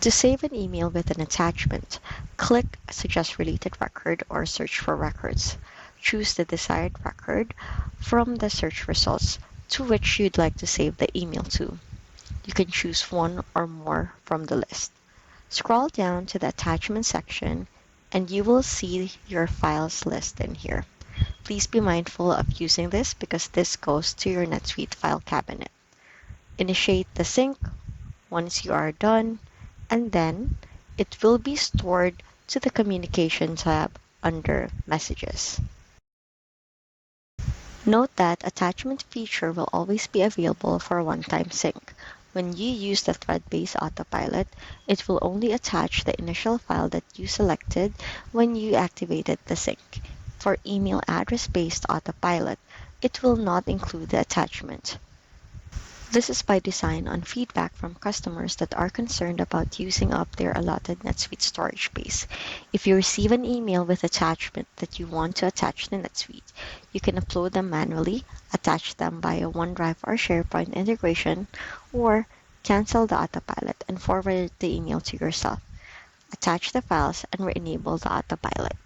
To save an email with an attachment, click Suggest Related Record or Search for Records. Choose the desired record from the search results to which you'd like to save the email to. You can choose one or more from the list. Scroll down to the attachment section and you will see your files list in here. Please be mindful of using this because this goes to your NetSuite file cabinet. Initiate the sync once you are done, and then it will be stored to the Communication tab under Messages. Note that attachment feature will always be available for a one-time sync. When you use the thread-based autopilot, it will only attach the initial file that you selected when you activated the sync. For email address-based autopilot, it will not include the attachment. This is by design on feedback from customers that are concerned about using up their allotted NetSuite storage space. If you receive an email with attachment that you want to attach to NetSuite, you can upload them manually, attach them via OneDrive or SharePoint integration, or cancel the autopilot and forward the email to yourself. Attach the files and re-enable the autopilot.